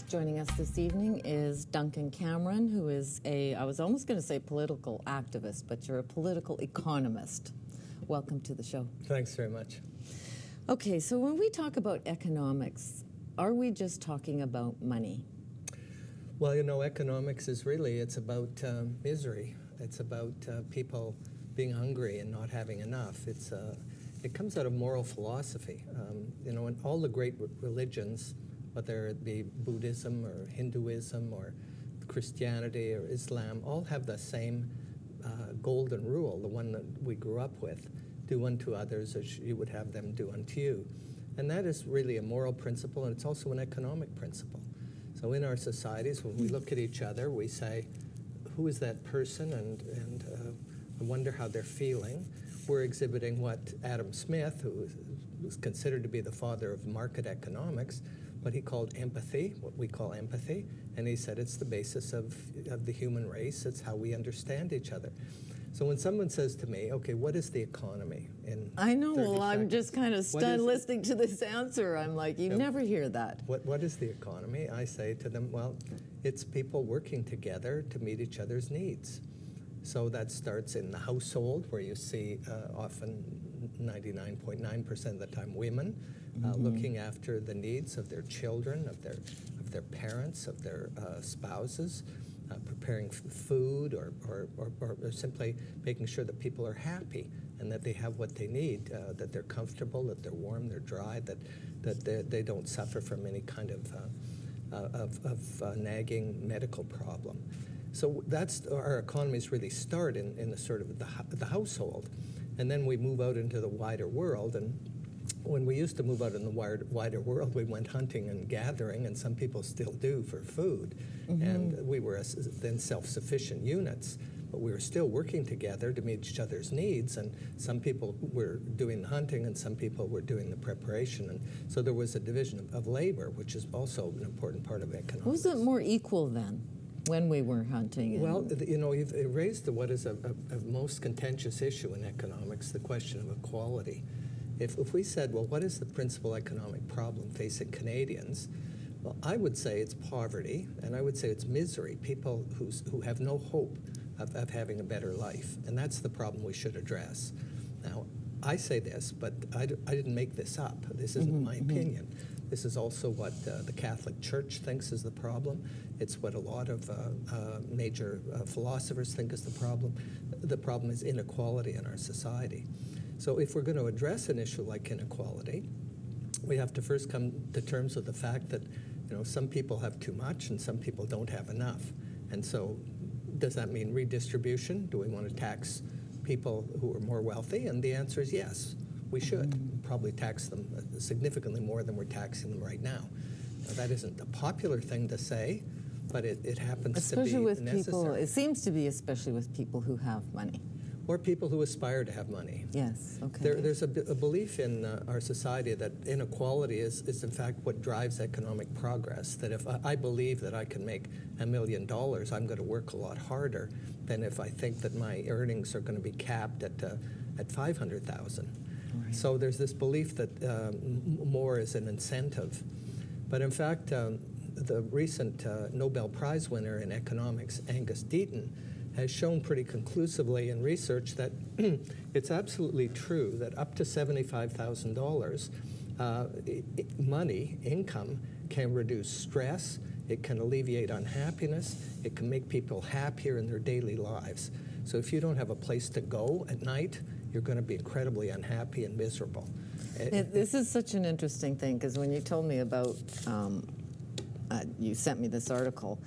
Joining us this evening is Duncan Cameron, who is I was almost going to say political activist, but you're a political economist. Welcome to the show. Thanks very much. Okay, so when we talk about economics, are we just talking about money? Well, you know, economics is really, it's about misery. It's about people being hungry and not having enough. It comes out of moral philosophy. You know, in all the great religions, whether it be Buddhism or Hinduism or Christianity or Islam, all have the same golden rule, the one that we grew up with: do unto others as you would have them do unto you. And that is really a moral principle, and it's also an economic principle. So in our societies, when we look at each other, we say, who is that person, and I wonder how they're feeling. We're exhibiting what Adam Smith, who was considered to be the father of market economics, what he called empathy, what we call empathy, and he said it's the basis of the human race. It's how we understand each other. So when someone says to me, okay, what is the economy in I know, 30 well, I'm seconds? just kind of stunned listening to this answer. I'm like, you never hear that. What is the economy? I say to them, well, it's people working together to meet each other's needs. So that starts in the household, where you see often 99.9% of the time women looking after the needs of their children, of their parents, of their spouses, preparing food, or simply making sure that people are happy and that they have what they need, that they're comfortable, that they're warm, they're dry, that they don't suffer from any kind of nagging medical problem. So that's our economies really start in the sort of the household, and then we move out into the wider world. And when we used to move out in the wider world, we went hunting and gathering, and some people still do, for food. And we were then self-sufficient units, but we were still working together to meet each other's needs. And some people were doing the hunting, and some people were doing the preparation. And so there was a division of labor, which is also an important part of economics. Was it more equal then, when we were hunting? Well, you know, you've raised what is a most contentious issue in economics, the question of equality. If we said, well, what is the principal economic problem facing Canadians? Well, I would say it's poverty, and I would say it's misery, people who have no hope of having a better life, and that's the problem we should address. Now, I say this, but I didn't make this up. This isn't my opinion. This is also what the Catholic Church thinks is the problem. It's what a lot of major philosophers think is the problem. The problem is inequality in our society. So if we're going to address an issue like inequality, we have to first come to terms with the fact that, you know, some people have too much and some people don't have enough. And so does that mean redistribution? Do we want to tax people who are more wealthy? And the answer is yes, we should. Probably tax them significantly more than we're taxing them right now. Now, that isn't a popular thing to say, but it happens especially to be with necessary. People, it seems to be especially with people who have money. Or people who aspire to have money. Yes, okay. There's a belief in our society that inequality is in fact what drives economic progress, that if I believe that I can make $1 million, I'm going to work a lot harder than if I think that my earnings are going to be capped at $500,000. Right. So there's this belief that more is an incentive. But in fact, the recent Nobel Prize winner in economics, Angus Deaton, has shown pretty conclusively in research that it's absolutely true that up to $75,000 money, income, can reduce stress, it can alleviate unhappiness, it can make people happier in their daily lives. So if you don't have a place to go at night, you're going to be incredibly unhappy and miserable. This is such an interesting thing, because when you told me about, you sent me this article,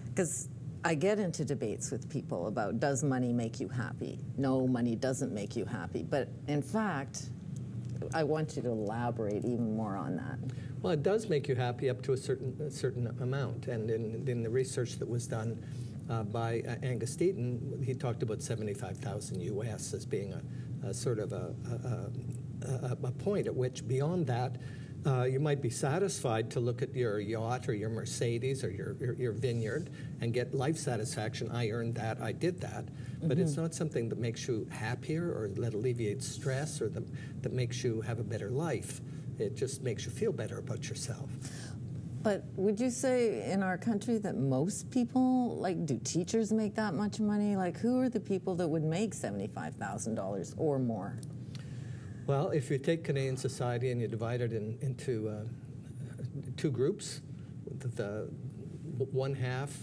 because I get into debates with people about, does money make you happy? No, money doesn't make you happy. But in fact, I want you to elaborate even more on that. Well, it does make you happy up to a certain amount. And in the research that was done by Angus Deaton, he talked about 75,000 US as being a sort of a point at which, beyond that, You might be satisfied to look at your yacht or your Mercedes or your vineyard and get life satisfaction. I earned that, I did that. But it's not something that makes you happier or that alleviates stress or that makes you have a better life. It just makes you feel better about yourself. But would you say in our country that most people, like, do teachers make that much money? Like, who are the people that would make $75,000 or more? Well, if you take Canadian society and you divide it into two groups, the one half,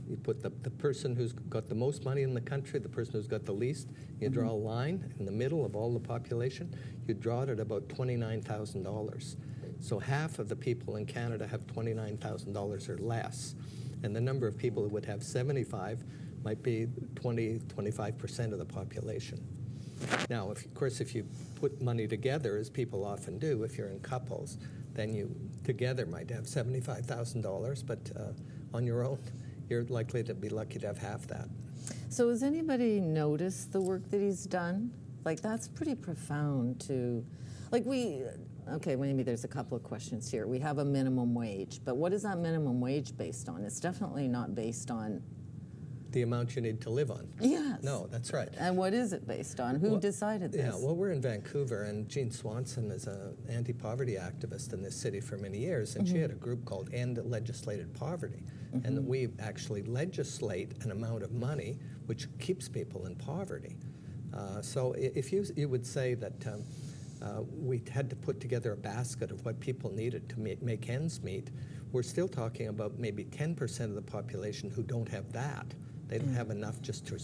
you put the person who's got the most money in the country, the person who's got the least, you draw a line in the middle of all the population, you draw it at about $29,000. So half of the people in Canada have $29,000 or less. And the number of people who would have 75 might be 25% of the population. Now, of course, if you put money together, as people often do, if you're in couples, then you together might have $75,000, but on your own, you're likely to be lucky to have half that. So has anybody noticed the work that he's done? Like, that's pretty profound to, like, okay, maybe there's a couple of questions here. We have a minimum wage, but what is that minimum wage based on? It's definitely not based on the amount you need to live on. Yes. No, that's right. And what is it based on? Who decided this? Yeah, well, we're in Vancouver, and Jean Swanson is an anti-poverty activist in this city for many years, and she had a group called End Legislated Poverty. And we actually legislate an amount of money which keeps people in poverty. So if you would say that we had to put together a basket of what people needed to make ends meet, we're still talking about maybe 10% of the population who don't have that. They don't have enough just to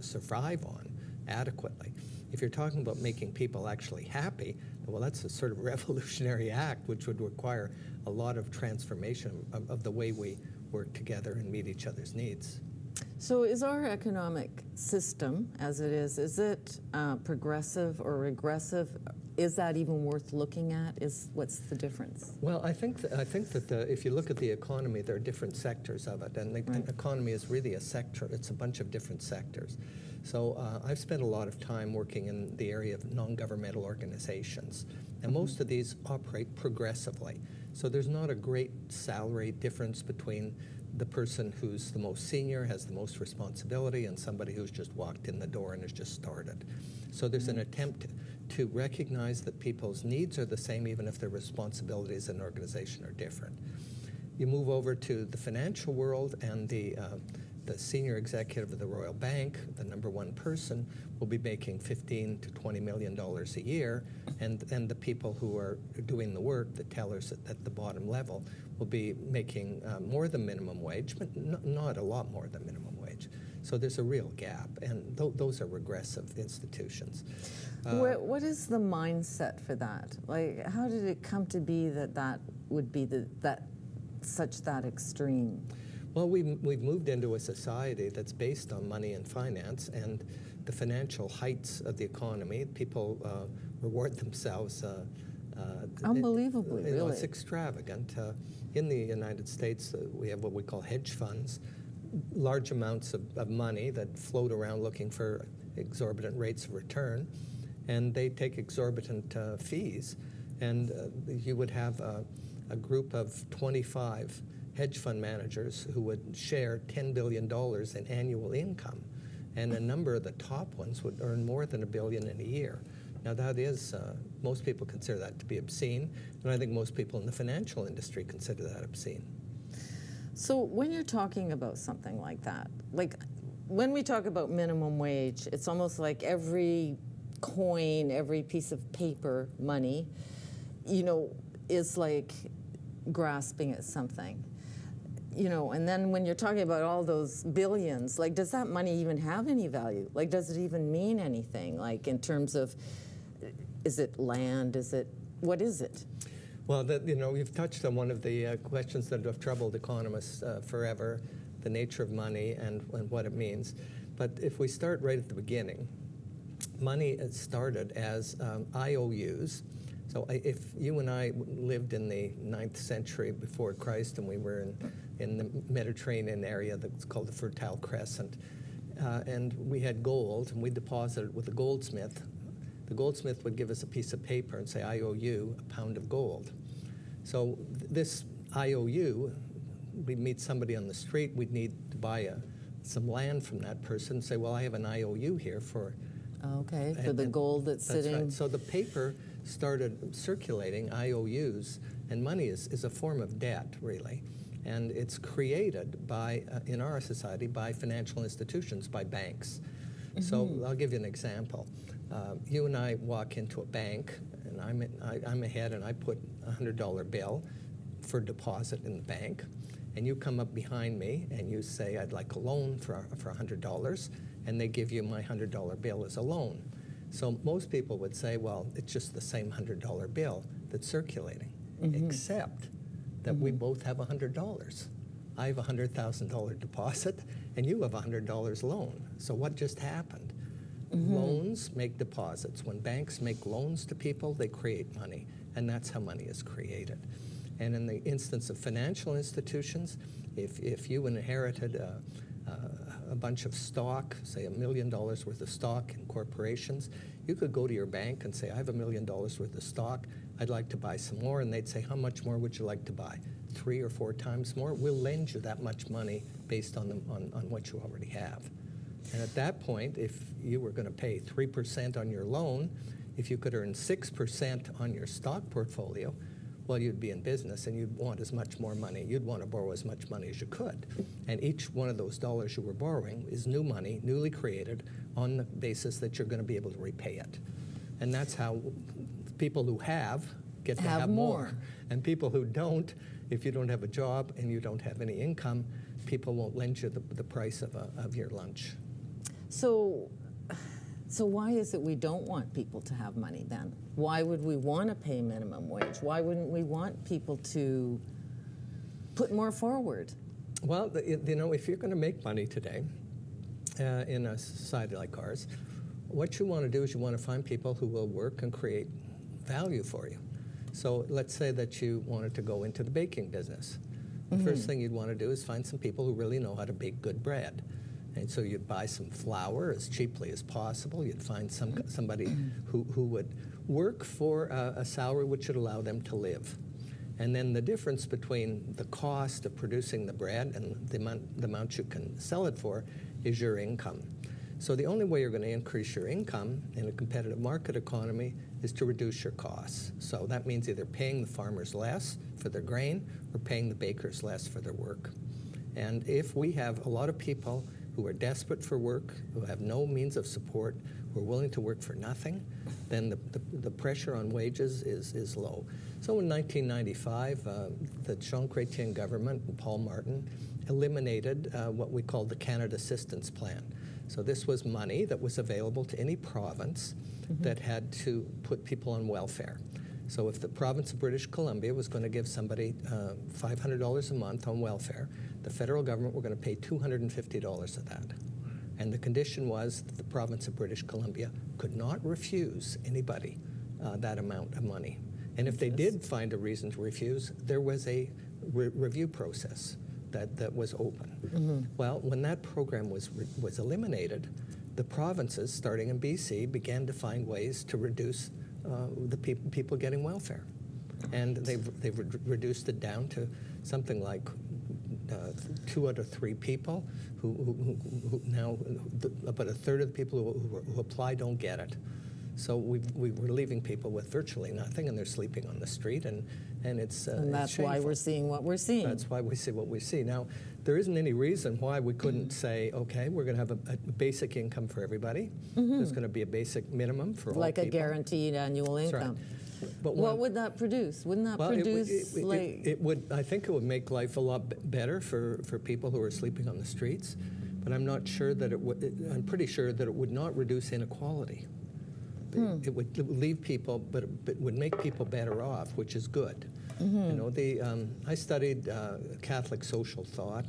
survive on adequately. If you're talking about making people actually happy, well, that's a sort of revolutionary act which would require a lot of transformation of the way we work together and meet each other's needs. So is our economic system, as it is it progressive or regressive? Is that even worth looking at? What's the difference? Well, I think that if you look at the economy, there are different sectors of it, and the economy is really a sector. It's a bunch of different sectors. So I've spent a lot of time working in the area of non-governmental organizations, and most of these operate progressively. So there's not a great salary difference between the person who's the most senior, has the most responsibility, and somebody who's just walked in the door and has just started. So there's an attempt to recognize that people's needs are the same even if their responsibilities in an organization are different. You move over to the financial world, and the senior executive of the Royal Bank, the number one person, will be making $15 to $20 million a year, and the people who are doing the work, the tellers at the bottom level, will be making more than minimum wage, but not a lot more than minimum wage. So there's a real gap, and those are regressive institutions. What is the mindset for that? Like, how did it come to be that would be that extreme? Well, we've moved into a society that's based on money and finance, and the financial heights of the economy. People reward themselves. Unbelievably, really. It's extravagant. In the United States, we have what we call hedge funds, large amounts of money that float around looking for exorbitant rates of return, and they take exorbitant fees. And you would have a group of 25 hedge fund managers who would share $10 billion in annual income, and a number of the top ones would earn more than $1 billion in a year. Now that is, most people consider that to be obscene, and I think most people in the financial industry consider that obscene. So when you're talking about something like that, like when we talk about minimum wage, it's almost like every coin, every piece of paper, money, is like grasping at something. And then when you're talking about all those billions, like, does that money even have any value? Like, does it even mean anything? Like, in terms of, is it land? What is it? Well, you've touched on one of the questions that have troubled economists forever, the nature of money and what it means. But if we start right at the beginning, money started as IOUs. So if you and I lived in the 9th century before Christ, and we were in the Mediterranean area that's called the Fertile Crescent, and we had gold, and we deposited it with a goldsmith, the goldsmith would give us a piece of paper and say, I owe you a pound of gold. So this IOU, we meet somebody on the street, we'd need to buy some land from that person, say, well, I have an IOU here for... Okay, for the gold that's sitting... Right. So the paper started circulating IOUs, and money is a form of debt, really. And it's created by, in our society, by financial institutions, by banks. Mm-hmm. So I'll give you an example. You and I walk into a bank, and I'm ahead, and I put a $100 bill for deposit in the bank. And you come up behind me, and you say, I'd like a loan for $100, and they give you my $100 bill as a loan. So most people would say, well, it's just the same $100 bill that's circulating, mm-hmm. except that we both have $100. I have a $100,000 deposit, and you have a $100 loan. So what just happened? Mm-hmm. Loans make deposits. When banks make loans to people, they create money, and that's how money is created. And in the instance of financial institutions, if you inherited a bunch of stock, say $1 million worth of stock in corporations, you could go to your bank and say, I have $1 million worth of stock, I'd like to buy some more, and they'd say, how much more would you like to buy? 3 or 4 times more? We'll lend you that much money based on what you already have. And at that point, if you were going to pay 3% on your loan, if you could earn 6% on your stock portfolio, well, you'd be in business, and you'd want as much more money. You'd want to borrow as much money as you could. And each one of those dollars you were borrowing is new money, newly created, on the basis that you're going to be able to repay it. And that's how people who have get to have more. And people who don't, if you don't have a job and you don't have any income, people won't lend you the price of your lunch. So why is it we don't want people to have money then? Why would we want to pay minimum wage? Why wouldn't we want people to put more forward? Well, you know, if you're going to make money today in a society like ours, what you want to do is you want to find people who will work and create value for you. So let's say that you wanted to go into the baking business. The mm-hmm. first thing you'd want to do is find some people who really know how to bake good bread. And so you'd buy some flour as cheaply as possible. You'd find somebody who would work for a salary which would allow them to live. And then the difference between the cost of producing the bread and the amount you can sell it for is your income. So the only way you're going to increase your income in a competitive market economy is to reduce your costs. So that means either paying the farmers less for their grain or paying the bakers less for their work. And if we have a lot of people who are desperate for work, who have no means of support, who are willing to work for nothing, then the pressure on wages is low. So in 1995, the Jean Chrétien government, Paul Martin, eliminated what we called the Canid Assistance Plan. So this was money that was available to any province mm-hmm. that had to put people on welfare. So if the province of British Columbia was going to give somebody $500 a month on welfare, the federal government were going to pay $250 of that. And the condition was that the province of British Columbia could not refuse anybody that amount of money. And if they did find a reason to refuse, there was a review process that was open. Mm-hmm. Well, when that program was eliminated, the provinces, starting in BC, began to find ways to reduce the people getting welfare. And they've reduced it down to something like 2 out of 3 people who now, about a third of the people who apply don't get it. So we're leaving people with virtually nothing, and they're sleeping on the street, and it's and that's it's why we're seeing what we're seeing. That's why we see what we see. Now, there isn't any reason why we couldn't say, okay, we're going to have a basic income for everybody. Mm-hmm. There's going to be a basic minimum for all people. Like a guaranteed annual income. Right. But what would that produce? Wouldn't that produce it would. I think it would make life a lot better for people who are sleeping on the streets. But I'm not sure that it would. I'm pretty sure that it would not reduce inequality. It would leave people, but it would make people better off, which is good. Mm-hmm. You know, I studied Catholic social thought.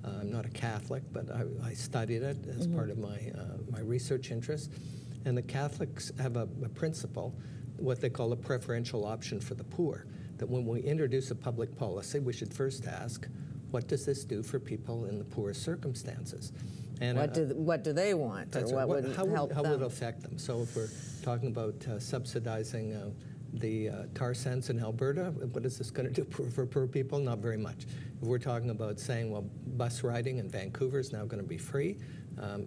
I'm not a Catholic, but I studied it as mm-hmm. part of my research interest. And the Catholics have a principle, what they call a preferential option for the poor, that when we introduce a public policy, we should first ask, what does this do for people in the poorest circumstances? And what do they want? Or what would help them? How would it affect them? So if we're talking about subsidizing the tar sands in Alberta, what is this going to do for poor people? Not very much. If we're talking about saying, well, bus riding in Vancouver is now going to be free,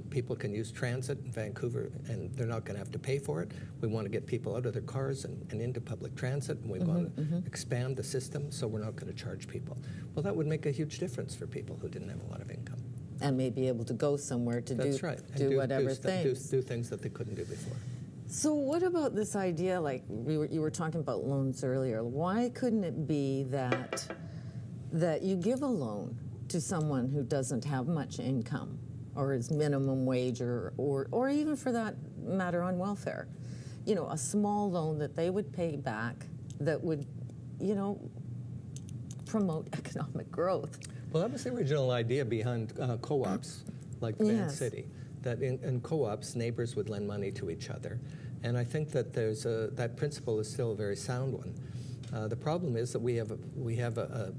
people can use transit in Vancouver and they're not going to have to pay for it. We want to get people out of their cars and into public transit, and we want to expand the system so we're not going to charge people. Well, that would make a huge difference for people who didn't have a lot of income. And may be able to go somewhere to That's right. do whatever things. Do things that they couldn't do before. So what about this idea, like you were talking about loans earlier, why couldn't it be that you give a loan to someone who doesn't have much income or is minimum wage or even for that matter on welfare? You know, a small loan that they would pay back that would, you know, promote economic growth. Well, that was the original idea behind co-ops like Van City, that in co-ops, neighbors would lend money to each other. And I think that that principle is still a very sound one. The problem is that we have a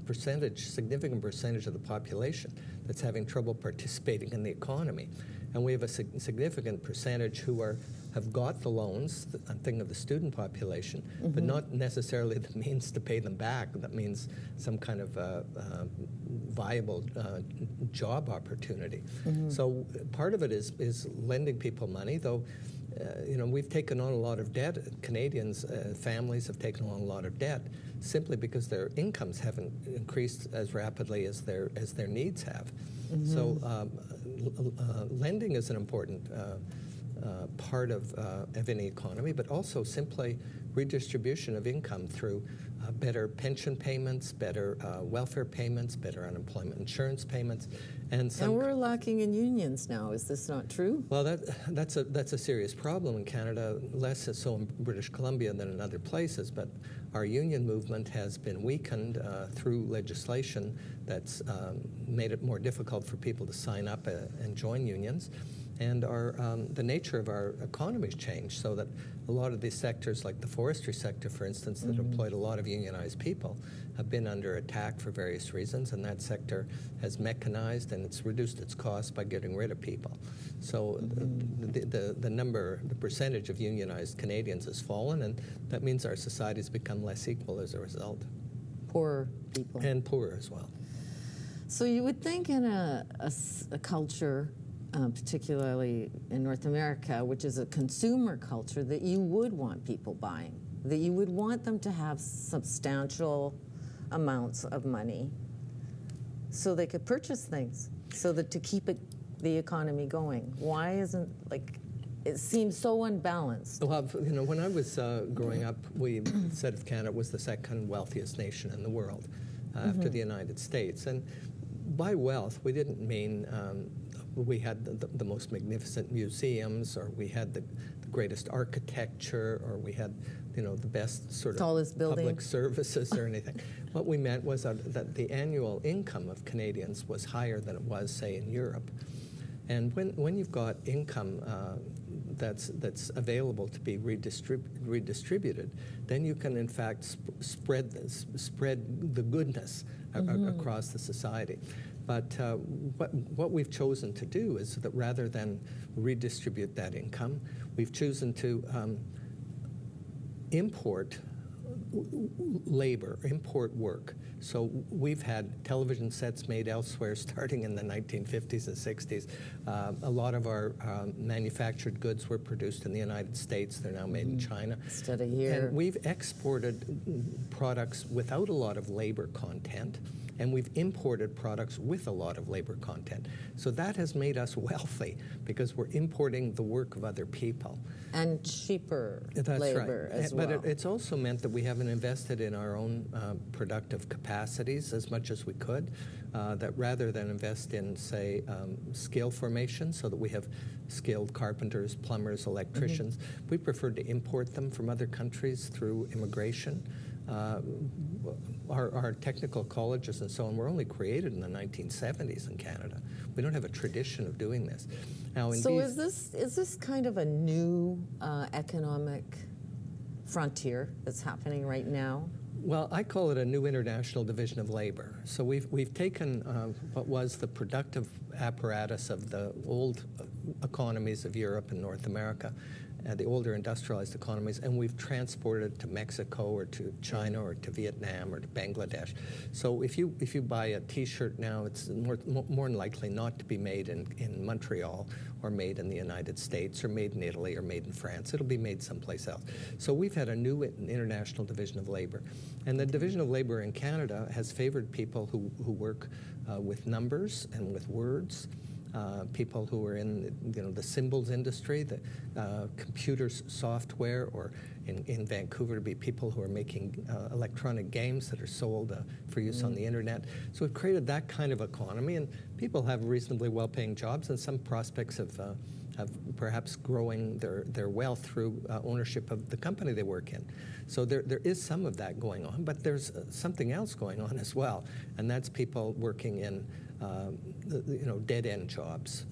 significant percentage of the population that's having trouble participating in the economy. And we have a significant percentage who have got the loans, I'm thinking of the student population, but not necessarily the means to pay them back. That means some kind of viable job opportunity. So part of it is lending people money, though. You know, we've taken on a lot of debt. Canadians, families have taken on a lot of debt simply because their incomes haven't increased as rapidly as their needs have. So lending is an important part of any economy, but also simply redistribution of income through better pension payments, better welfare payments, better unemployment insurance payments, and we're lacking in unions now. Is this not true? Well, that's a serious problem in Canada. Less so in British Columbia than in other places, but our union movement has been weakened through legislation that's made it more difficult for people to sign up and join unions. And the nature of our economy's changed so that a lot of these sectors, like the forestry sector, for instance, that employed a lot of unionized people, have been under attack for various reasons, and that sector has mechanized and it's reduced its costs by getting rid of people. So the percentage of unionized Canadians has fallen, and that means our society's become less equal as a result. Poorer people. And poorer as well. So you would think in a culture, particularly in North America, which is a consumer culture, that you would want people buying, that you would want them to have substantial amounts of money so they could purchase things, so that to keep the economy going. Why isn't, like, it seems so unbalanced? Well, you know, when I was growing up, we said of Canada was the second wealthiest nation in the world after the United States. And by wealth, we didn't mean we had the most magnificent museums, or we had the greatest architecture, or we had, you know, the best sort of tallest building, public services or anything. What we meant was that the annual income of Canadians was higher than it was, say, in Europe. And when you've got income that's available to be redistributed, then you can in fact spread the goodness across the society. But what we've chosen to do is that rather than redistribute that income, we've chosen to import labor, import work. So we've had television sets made elsewhere starting in the 1950s and 60s. A lot of our manufactured goods were produced in the United States. They're now made in China. Instead of here. And we've exported products without a lot of labor content, and we've imported products with a lot of labor content. So that has made us wealthy because we're importing the work of other people. And cheaper That's labor right. as well. But it's also meant that we haven't invested in our own productive capacities as much as we could, that rather than invest in, say, skill formation so that we have skilled carpenters, plumbers, electricians, we preferred to import them from other countries through immigration. Our technical colleges and so on were only created in the 1970s in Canada. We don't have a tradition of doing this. Now, so is this kind of a new economic frontier that's happening right now? Well, I call it a new international division of labor. So we've taken what was the productive apparatus of the old economies of Europe and North America, the older industrialized economies, and we've transported it to Mexico or to China or to Vietnam or to Bangladesh. So if you buy a T-shirt now, it's more than likely not to be made in Montreal or made in the United States or made in Italy or made in France. It'll be made someplace else. So we've had a new international division of labor. And the division of labor in Canada has favored people who work with numbers and with words, people who are in the symbols industry, the computers software, or in Vancouver to be people who are making electronic games that are sold for use on the internet. So we've created that kind of economy, and people have reasonably well-paying jobs and some prospects of perhaps growing their wealth through ownership of the company they work in. So there is some of that going on, but there's something else going on as well, and that's people working in dead-end jobs,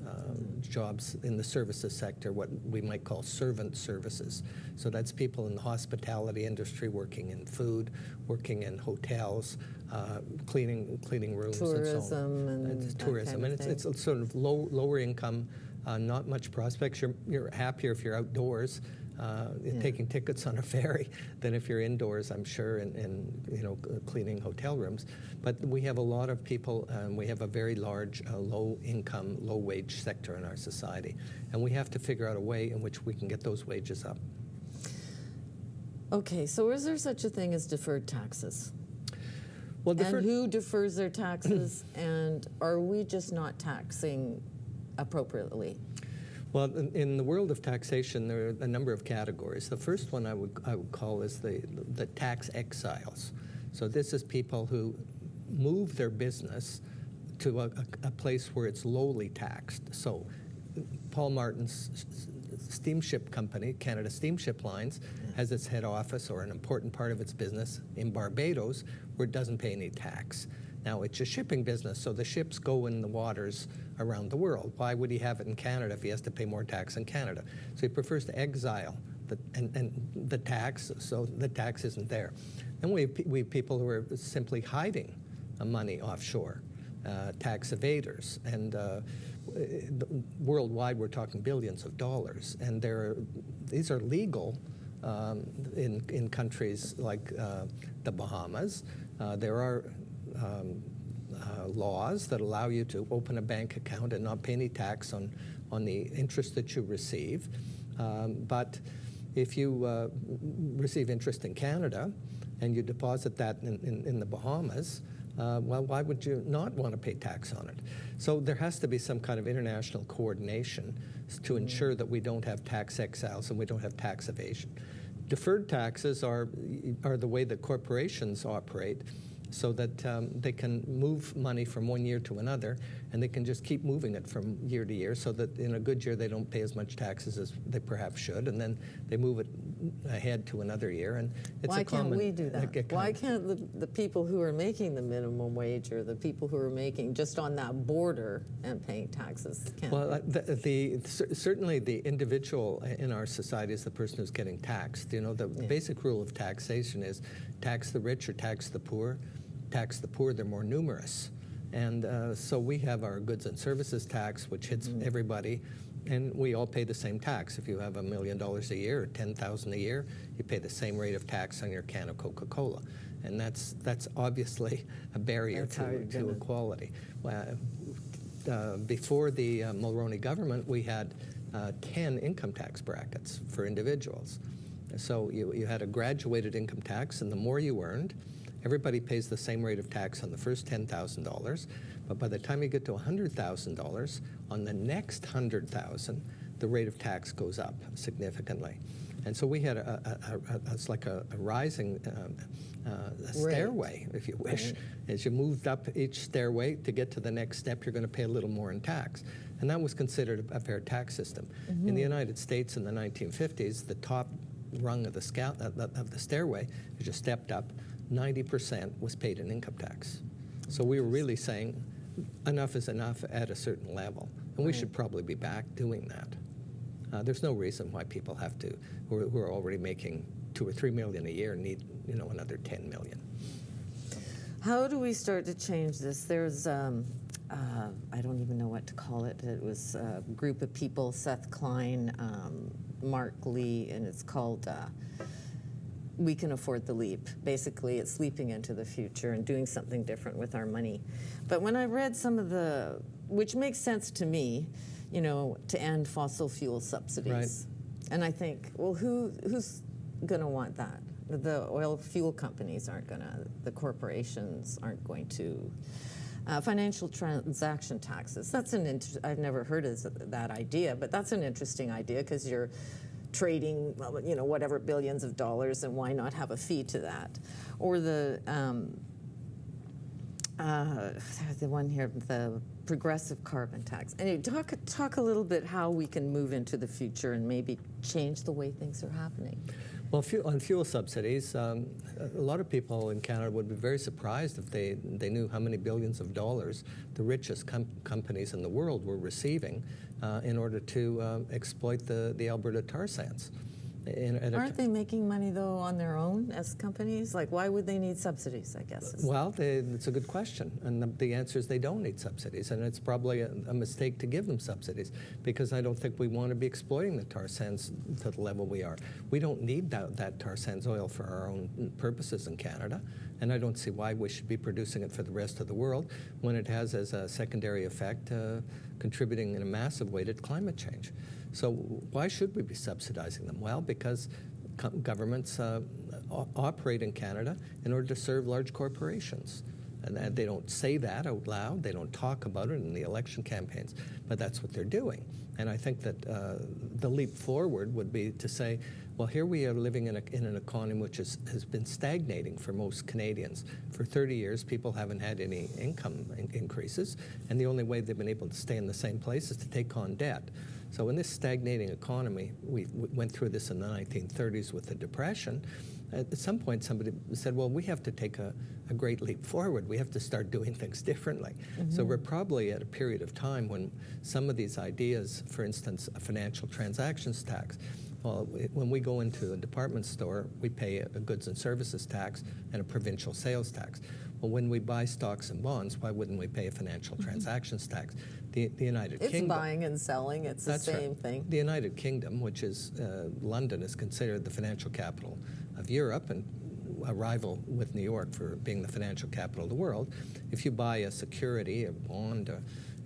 jobs in the services sector, what we might call servant services. So that's people in the hospitality industry working in food, working in hotels, cleaning rooms, tourism, and tourism. And it's sort of lower income, not much prospects. You're happier if you're outdoors, taking tickets on a ferry than if you're indoors, I'm sure, and cleaning hotel rooms. But we have a lot of people, we have a very large low-income, low-wage sector in our society. And we have to figure out a way in which we can get those wages up. Okay, so is there such a thing as deferred taxes? Well, and who defers their taxes, and are we just not taxing appropriately? Well, in the world of taxation, there are a number of categories. The first one I would call is the tax exiles. So this is people who move their business to a place where it's lowly taxed. So Paul Martin's steamship company, Canada Steamship Lines, has its head office or an important part of its business in Barbados, where it doesn't pay any tax. Now, it's a shipping business, so the ships go in the waters around the world. Why would he have it in Canada if he has to pay more tax in Canada? So he prefers to exile the tax, so the tax isn't there. And we have people who are simply hiding money offshore, tax evaders. And worldwide, we're talking billions of dollars. And these are legal in countries like the Bahamas. There are laws that allow you to open a bank account and not pay any tax on the interest that you receive. But if you receive interest in Canada and you deposit that in the Bahamas, well, why would you not want to pay tax on it? So there has to be some kind of international coordination to ensure that we don't have tax exiles and we don't have tax evasion. Deferred taxes are the way that corporations operate, so that they can move money from one year to another, and they can just keep moving it from year to year, so that in a good year they don't pay as much taxes as they perhaps should, and then they move it ahead to another year. And it's Why can't we do that? Why can't the people who are making the minimum wage, or the people who are making just on that border and paying taxes? Well, certainly the individual in our society is the person who's getting taxed. The basic rule of taxation is tax the rich or tax the poor. Tax the poor, they're more numerous. And so we have our goods and services tax, which hits everybody, and we all pay the same tax. If you have $1 million a year or $10,000 a year, you pay the same rate of tax on your can of Coca-Cola. And that's obviously a barrier to equality. Before the Mulroney government, we had 10 income tax brackets for individuals. So you had a graduated income tax, and the more you earned, everybody pays the same rate of tax on the first $10,000, but by the time you get to $100,000, on the next $100,000, the rate of tax goes up significantly. And so we had it's like a rising stairway, if you wish. As you moved up each stairway to get to the next step, you're going to pay a little more in tax. And that was considered a fair tax system. In the United States in the 1950s, the top rung of the stairway, as you stepped up, 90% was paid in income tax. So we were really saying enough is enough at a certain level. And we should probably be back doing that. There's no reason why people have to, who are already making $2 or $3 million a year, need another $10 million. How do we start to change this? There's, I don't even know what to call it. It was a group of people, Seth Klein, Mark Lee, and it's called We Can Afford the Leap. Basically, it's leaping into the future and doing something different with our money. But when I read some of the, which makes sense to me, you know, to end fossil fuel subsidies. Right. And I think, well, who's going to want that? The oil fuel companies aren't going to, the corporations aren't going to. Financial transaction taxes, that's I've never heard of that idea, but that's an interesting idea because you're trading, you know, whatever billions of dollars, and why not have a fee to that? Or the one here, the progressive carbon tax. Anyway, talk a little bit how we can move into the future and maybe change the way things are happening. Well, on fuel subsidies, a lot of people in Canada would be very surprised if they knew how many billions of dollars the richest companies in the world were receiving in order to exploit the Alberta tar sands. Aren't they making money, though, on their own as companies? Like, why would they need subsidies, I guess? Well, it's a good question. And the answer is they don't need subsidies. And it's probably a mistake to give them subsidies, because I don't think we want to be exploiting the tar sands to the level we are. We don't need that tar sands oil for our own purposes in Canada. And I don't see why we should be producing it for the rest of the world when it has as a secondary effect contributing in a massive way to climate change. So why should we be subsidizing them? Well, because governments operate in Canada in order to serve large corporations. And they don't say that out loud. They don't talk about it in the election campaigns. But that's what they're doing. And I think that the leap forward would be to say, well, here we are living in an economy which has been stagnating for most Canadians. For 30 years, people haven't had any income increases. And the only way they've been able to stay in the same place is to take on debt. So in this stagnating economy, we went through this in the 1930s with the Depression. At some point, somebody said, well, we have to take a great leap forward. We have to start doing things differently. Mm-hmm. So we're probably at a period of time when some of these ideas, for instance, a financial transactions tax, well, when we go into a department store, we pay a goods and services tax and a provincial sales tax. Well, when we buy stocks and bonds, why wouldn't we pay a financial transactions tax? The United Kingdom... It's buying and selling. It's the same thing. The United Kingdom, which is... London is considered the financial capital of Europe and a rival with New York for being the financial capital of the world. If you buy a security, a bond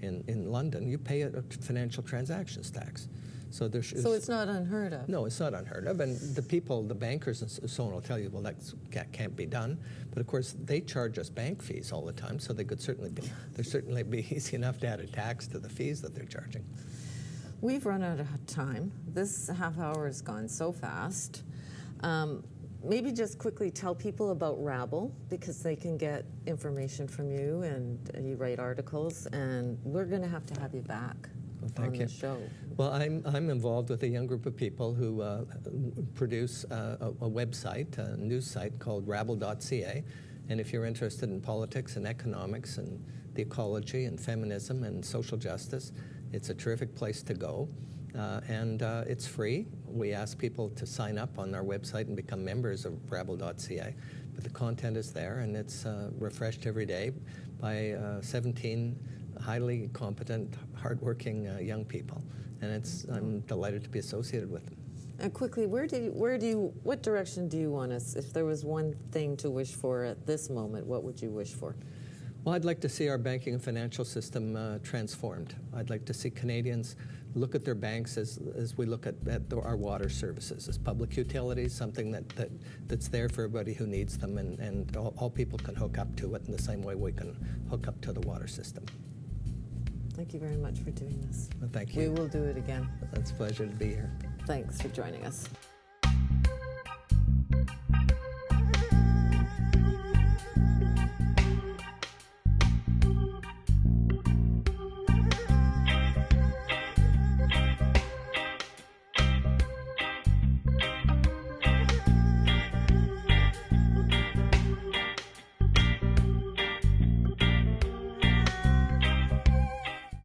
in London, you pay a financial transactions tax. So it's not unheard of. No, it's not unheard of. And the people, the bankers and so on will tell you, well, that can't be done. But of course, they charge us bank fees all the time, so they'd certainly be easy enough to add a tax to the fees that they're charging. We've run out of time. This half hour has gone so fast. Maybe just quickly tell people about Rabble, because they can get information from you and you write articles, and we're going to have you back. Thank you. Show. Well, I'm involved with a young group of people who produce a website, a news site called rabble.ca. And if you're interested in politics and economics and the ecology and feminism and social justice, it's a terrific place to go. And it's free. We ask people to sign up on our website and become members of rabble.ca. But the content is there, and it's refreshed every day by 17 highly competent, hardworking young people, and I'm delighted to be associated with them. And quickly, what direction do you want us? If there was one thing to wish for at this moment, what would you wish for? Well, I'd like to see our banking and financial system transformed. I'd like to see Canadians look at their banks as we look at our water services, as public utilities, something that's there for everybody who needs them, and all people can hook up to it in the same way we can hook up to the water system. Thank you very much for doing this. Well, thank you. We will do it again. It's a pleasure to be here. Thanks for joining us.